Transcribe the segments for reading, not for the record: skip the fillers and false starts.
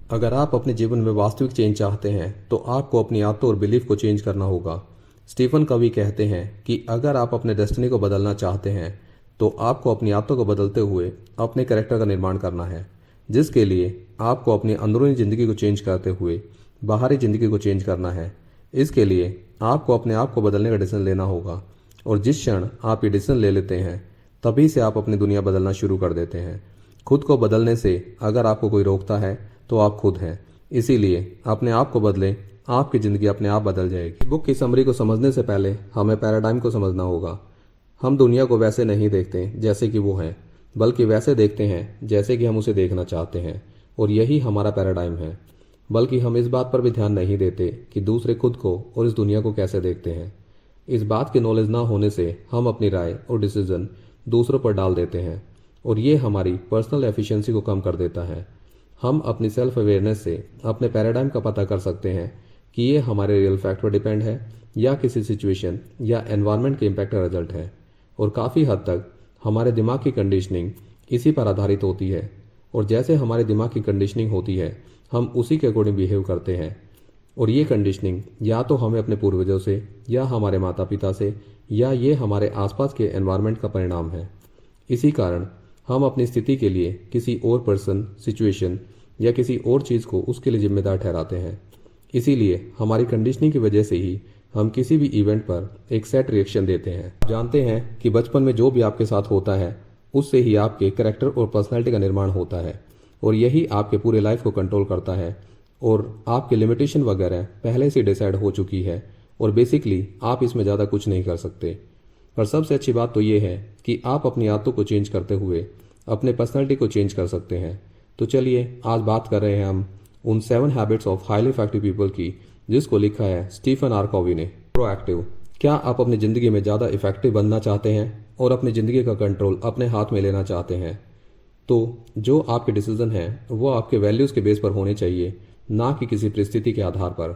अगर आप अपने जीवन में वास्तविक चेंज चाहते हैं तो आपको अपनी आदतों और बिलीफ को चेंज करना होगा। स्टीफन कवी कहते हैं कि अगर आप अपने डेस्टिनी को बदलना चाहते हैं तो आपको अपनी आदतों को बदलते हुए अपने कैरेक्टर का निर्माण करना है, जिसके लिए आपको अपनी अंदरूनी ज़िंदगी को चेंज करते हुए बाहरी ज़िंदगी को चेंज करना है। इसके लिए आपको अपने आप को बदलने का डिसीजन लेना होगा, और जिस क्षण आप ये डिसीजन ले लेते हैं तभी से आप अपनी दुनिया बदलना शुरू कर देते हैं। खुद को बदलने से अगर आपको कोई रोकता है तो आप खुद हैं। इसीलिए अपने आप को बदलें, आपकी ज़िंदगी अपने आप बदल जाएगी। बुक की समरी को समझने से पहले हमें पैराडाइम को समझना होगा। हम दुनिया को वैसे नहीं देखते जैसे कि वो है, बल्कि वैसे देखते हैं जैसे कि हम उसे देखना चाहते हैं, और यही हमारा पैराडाइम है। बल्कि हम इस बात पर भी ध्यान नहीं देते कि दूसरे खुद को और इस दुनिया को कैसे देखते हैं। इस बात की नॉलेज ना होने से हम अपनी राय और डिसीजन दूसरों पर डाल देते हैं, और ये हमारी पर्सनल एफिशिएंसी को कम कर देता है। हम अपनी सेल्फ अवेयरनेस से अपने पैराडाइम का पता कर सकते हैं कि ये हमारे रियल फैक्ट पर डिपेंड है या किसी सिचुएशन या एनवायरनमेंट के इम्पैक्ट का रिजल्ट है। और काफ़ी हद तक हमारे दिमाग की कंडीशनिंग इसी पर आधारित होती है, और जैसे हमारे दिमाग की कंडीशनिंग होती है हम उसी के अकॉर्डिंग बिहेव करते हैं। और ये कंडीशनिंग या तो हमें अपने पूर्वजों से या हमारे माता पिता से या ये हमारे आसपास के एनवायरनमेंट का परिणाम है। इसी कारण हम अपनी स्थिति के लिए किसी और पर्सन, सिचुएशन या किसी और चीज़ को उसके लिए जिम्मेदार ठहराते हैं। इसीलिए हमारी कंडीशनिंग की वजह से ही हम किसी भी इवेंट पर एक सेट रिएक्शन देते हैं। आप जानते हैं कि बचपन में जो भी आपके साथ होता है उससे ही आपके कैरेक्टर और पर्सनैलिटी का निर्माण होता है, और यही आपके पूरे लाइफ को कंट्रोल करता है। और आपकी लिमिटेशन वगैरह पहले से डिसाइड हो चुकी है, और बेसिकली आप इसमें ज़्यादा कुछ नहीं कर सकते। पर सबसे अच्छी बात तो ये है कि आप अपनी आदतों को चेंज करते हुए अपने पर्सनैलिटी को चेंज कर सकते हैं। तो चलिए आज बात कर रहे हैं हम उन 7 habits of highly effective people की, जिसको लिखा है स्टीफन आर कॉवी ने। प्रोएक्टिव। क्या आप अपनी ज़िंदगी में ज़्यादा इफेक्टिव बनना चाहते हैं और अपनी ज़िंदगी का कंट्रोल अपने हाथ में लेना चाहते हैं? तो जो आपके डिसीजन हैं वो आपके वैल्यूज़ के बेस पर होने चाहिए, ना कि किसी परिस्थिति के आधार पर।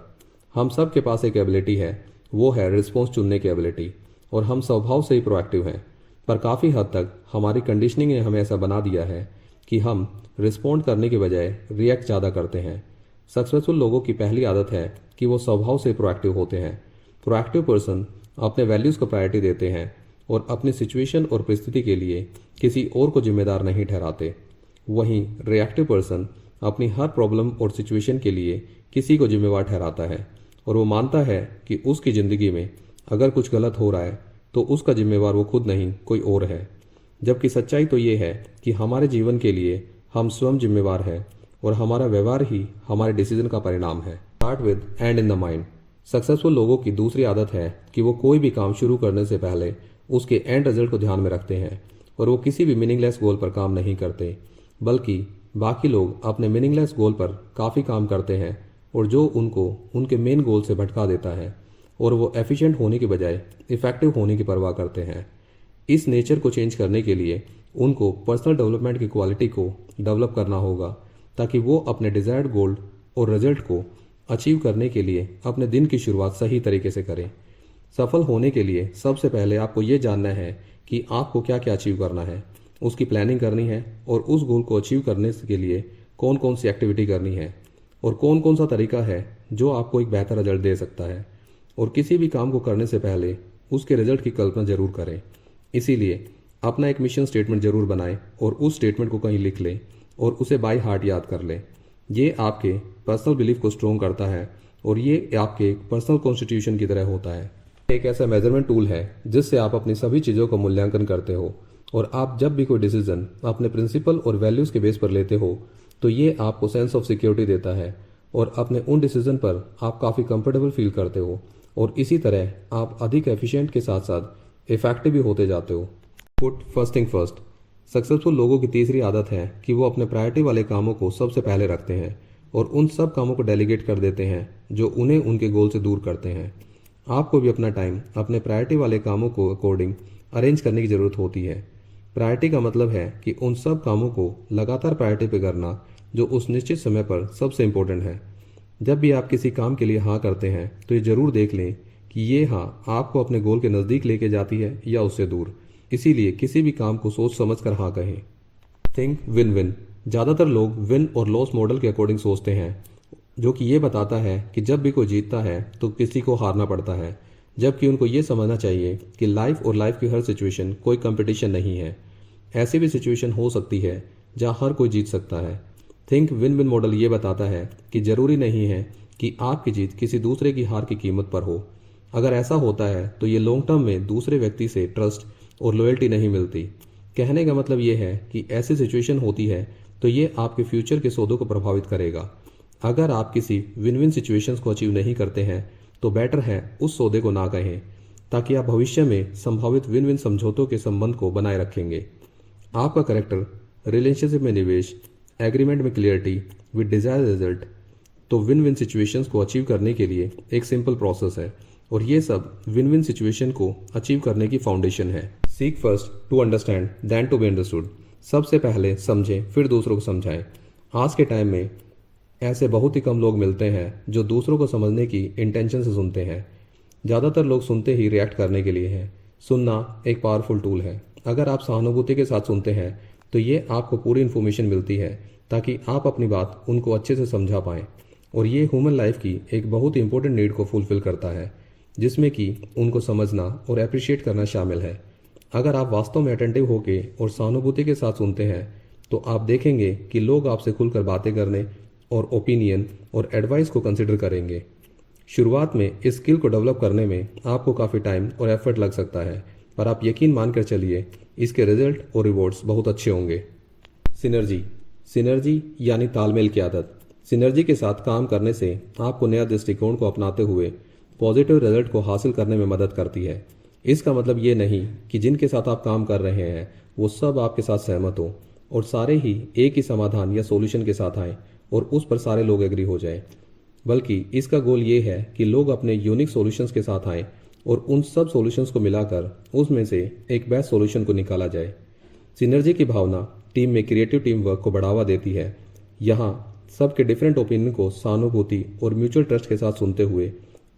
हम सब के पास एक एबिलिटी है, वो है रिस्पॉन्स चुनने की एबिलिटी, और हम स्वभाव से ही प्रोएक्टिव हैं। पर काफ़ी हद तक हमारी कंडीशनिंग ने हमें ऐसा बना दिया है कि हम रिस्पॉन्ड करने के बजाय रिएक्ट ज़्यादा करते हैं। सक्सेसफुल लोगों की पहली आदत है कि वो स्वभाव से प्रोएक्टिव होते हैं। प्रोएक्टिव पर्सन अपने वैल्यूज़ को प्रायोरिटी देते हैं और अपनी सिचुएशन और परिस्थिति के लिए किसी और को जिम्मेदार नहीं ठहराते। वहीं रिएक्टिव पर्सन अपनी हर प्रॉब्लम और सिचुएशन के लिए किसी को जिम्मेवार ठहराता है, और वो मानता है कि उसकी ज़िंदगी में अगर कुछ गलत हो रहा है तो उसका जिम्मेवार वो खुद नहीं कोई और है। जबकि सच्चाई तो ये है कि हमारे जीवन के लिए हम स्वयं जिम्मेवार हैं, और हमारा व्यवहार ही हमारे डिसीजन का परिणाम है। Start with and in the mind. Successful लोगों की दूसरी आदत है कि वो कोई भी काम शुरू करने से पहले उसके एंड रिजल्ट को ध्यान में रखते हैं, और वो किसी भी मीनिंगलेस गोल पर काम नहीं करते। बल्कि बाकी लोग अपने मीनिंगलेस गोल पर काफ़ी काम करते हैं, और जो उनको उनके मेन गोल से भटका देता है, और वो एफिशिएंट होने के बजाय इफेक्टिव होने की परवाह करते हैं। इस नेचर को चेंज करने के लिए उनको पर्सनल डेवलपमेंट की क्वालिटी को डेवलप करना होगा, ताकि वो अपने डिजायर्ड गोल और रिजल्ट को अचीव करने के लिए अपने दिन की शुरुआत सही तरीके से करें। सफल होने के लिए सबसे पहले आपको ये जानना है कि आपको क्या क्या अचीव करना है, उसकी प्लानिंग करनी है, और उस गोल को अचीव करने के लिए कौन कौन सी एक्टिविटी करनी है, और कौन कौन सा तरीका है जो आपको एक बेहतर रिजल्ट दे सकता है। और किसी भी काम को करने से पहले उसके रिजल्ट की कल्पना जरूर करें। इसीलिए अपना एक मिशन स्टेटमेंट जरूर बनाएं, और उस स्टेटमेंट को कहीं लिख लें और उसे बाय हार्ट याद कर लें। ये आपके पर्सनल बिलीफ को स्ट्रॉन्ग करता है, और ये आपके पर्सनल कॉन्स्टिट्यूशन की तरह होता है। एक ऐसा मेजरमेंट टूल है जिससे आप अपनी सभी चीज़ों का मूल्यांकन करते हो, और आप जब भी कोई डिसीजन अपने प्रिंसिपल और वैल्यूज़ के बेस पर लेते हो तो ये आपको सेंस ऑफ सिक्योरिटी देता है, और अपने उन डिसीजन पर आप काफ़ी कंफर्टेबल फील करते हो, और इसी तरह आप अधिक एफिशिएंट के साथ साथ इफेक्टिव भी होते जाते हो। Put first thing first. Successful लोगों की तीसरी आदत है कि वो अपने प्रायोरिटी वाले कामों को सबसे पहले रखते हैं, और उन सब कामों को डेलीगेट कर देते हैं जो उन्हें उनके गोल से दूर करते हैं। आपको भी अपना टाइम अपने प्रायोरिटी वाले कामों को अकॉर्डिंग अरेंज करने की ज़रूरत होती है। प्रायोरिटी का मतलब है कि उन सब कामों को लगातार प्रायोरिटी पे करना जो उस निश्चित समय पर सबसे इम्पोर्टेंट है। जब भी आप किसी काम के लिए हाँ करते हैं तो ये ज़रूर देख लें कि ये हाँ आपको अपने गोल के नज़दीक लेके जाती है या उससे दूर। इसीलिए किसी भी काम को सोच समझ कर हाँ कहें। Think win win. ज़्यादातर लोग विन और लॉस मॉडल के अकॉर्डिंग सोचते हैं, जो कि ये बताता है कि जब भी कोई जीतता है तो किसी को हारना पड़ता है, जबकि उनको ये समझना चाहिए कि लाइफ और लाइफ की हर सिचुएशन कोई कंपटीशन नहीं है। ऐसी भी सिचुएशन हो सकती है जहाँ हर कोई जीत सकता है। थिंक विन विन मॉडल ये बताता है कि ज़रूरी नहीं है कि आपकी जीत किसी दूसरे की हार की कीमत पर हो। अगर ऐसा होता है तो ये लॉन्ग टर्म में दूसरे व्यक्ति से ट्रस्ट और लॉयल्टी नहीं मिलती। कहने का मतलब ये है कि ऐसी सिचुएशन होती है तो ये आपके फ्यूचर के सौदों को प्रभावित करेगा। अगर आप किसी विन विन सिचुएशंस को अचीव नहीं करते हैं तो बेटर है उस सौदे को ना कहें, ताकि आप भविष्य में संभावित विन विन समझौतों के संबंध को बनाए रखेंगे। आपका करेक्टर, रिलेशनशिप में निवेश, एग्रीमेंट में क्लियरिटी विद डिजायर्ड रिजल्ट, तो विन विन सिचुएशंस को अचीव करने के लिए एक सिंपल प्रोसेस है, और ये सब विन विन सिचुएशन को अचीव करने की फाउंडेशन है। Seek first to understand then to be understood. सबसे पहले समझें फिर दूसरों को समझाएं। आज के टाइम में ऐसे बहुत ही कम लोग मिलते हैं जो दूसरों को समझने की इंटेंशन से सुनते हैं। ज़्यादातर लोग सुनते ही रिएक्ट करने के लिए हैं। सुनना एक पावरफुल टूल है। अगर आप सहानुभूति के साथ सुनते हैं तो ये आपको पूरी इन्फॉर्मेशन मिलती है, ताकि आप अपनी बात उनको अच्छे से समझा पाएँ। और ये ह्यूमन लाइफ की एक बहुत ही इंपॉर्टेंट नीड को फुलफिल करता है, जिसमें कि उनको समझना और अप्रिशिएट करना शामिल है। अगर आप वास्तव में अटेंटिव होके और सहानुभूति के साथ सुनते हैं तो आप देखेंगे कि लोग आपसे खुलकर बातें करने और ओपिनियन और एडवाइस को कंसिडर करेंगे। शुरुआत में इस स्किल को डेवलप करने में आपको काफ़ी टाइम और एफर्ट लग सकता है, पर आप यकीन मानकर चलिए इसके रिजल्ट और रिवॉर्ड्स बहुत अच्छे होंगे। सिनर्जी यानी तालमेल की आदत। सिनर्जी के साथ काम करने से आपको नया दृष्टिकोण को अपनाते हुए पॉजिटिव रिजल्ट को हासिल करने में मदद करती है। इसका मतलब ये नहीं कि जिनके साथ आप काम कर रहे हैं वो सब आपके साथ सहमत हो और सारे ही एक ही समाधान या सॉल्यूशन के साथ आएँ और उस पर सारे लोग एग्री हो जाएं, बल्कि इसका गोल ये है कि लोग अपने यूनिक सॉल्यूशंस के साथ आएं और उन सब सॉल्यूशंस को मिलाकर उसमें से एक बेस्ट सॉल्यूशन को निकाला जाए। सिनर्जी की भावना टीम में क्रिएटिव टीम वर्क को बढ़ावा देती है। यहाँ सबके डिफरेंट ओपिनियन को सहानुभूति और म्यूचुअल ट्रस्ट के साथ सुनते हुए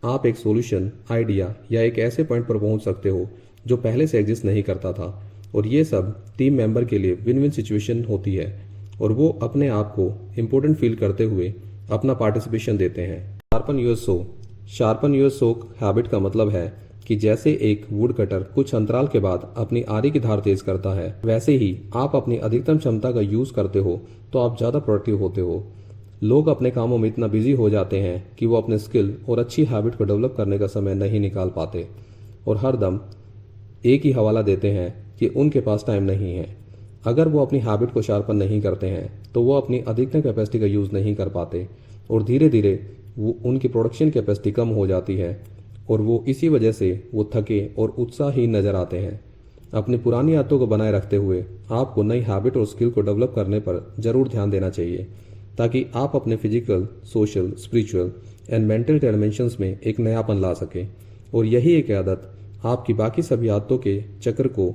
आप एक सॉल्यूशन, आइडिया या एक ऐसे पॉइंट पर पहुंच सकते हो जो पहले से एग्जिस्ट नहीं करता था। और ये सब टीम मेंबर के लिए विन विन सिचुएशन होती है और वो अपने आप को इम्पोर्टेंट फील करते हुए अपना पार्टिसिपेशन देते हैं। शार्पन योर सोक हैबिट का मतलब है कि जैसे एक वुड कटर कुछ अंतराल के बाद अपनी आरी की धार तेज करता है, वैसे ही आप अपनी अधिकतम क्षमता का यूज करते हो तो आप ज़्यादा प्रोडक्टिव होते हो। लोग अपने कामों में इतना बिजी हो जाते हैं कि वो अपने स्किल और अच्छी हैबिट को डेवलप करने का समय नहीं निकाल पाते और हर दम एक ही हवाला देते हैं कि उनके पास टाइम नहीं है। अगर वो अपनी हैबिट को शार्पन नहीं करते हैं तो वो अपनी अधिकतम कैपेसिटी का यूज़ नहीं कर पाते और धीरे धीरे वो उनकी प्रोडक्शन कैपेसिटी कम हो जाती है और वो इसी वजह से वो थके और उत्साहहीन नजर आते हैं। अपनी पुरानी आदतों को बनाए रखते हुए आपको नई हैबिट और स्किल को डेवलप करने पर ज़रूर ध्यान देना चाहिए, ताकि आप अपने physical, social, spiritual and mental dimensions में एक नयापन ला सकें। और यही एक आदत आपकी बाकी सभी आदतों के चक्र को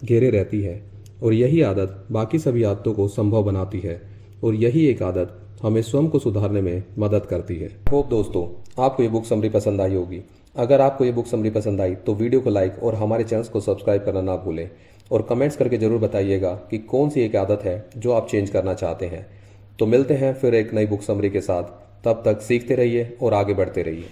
घेरे रहती है और यही आदत बाकी सभी आदतों को संभव बनाती है और यही एक आदत हमें स्वयं को सुधारने में मदद करती है। होप दोस्तों आपको ये बुक समरी पसंद आई होगी। अगर आपको ये बुक समरी पसंद आई तो वीडियो को लाइक और हमारे चैनल को सब्सक्राइब करना ना भूलें और कमेंट्स करके जरूर बताइएगा कि कौन सी एक आदत है जो आप चेंज करना चाहते हैं। तो मिलते हैं फिर एक नई बुक समरी के साथ। तब तक सीखते रहिए और आगे बढ़ते रहिए।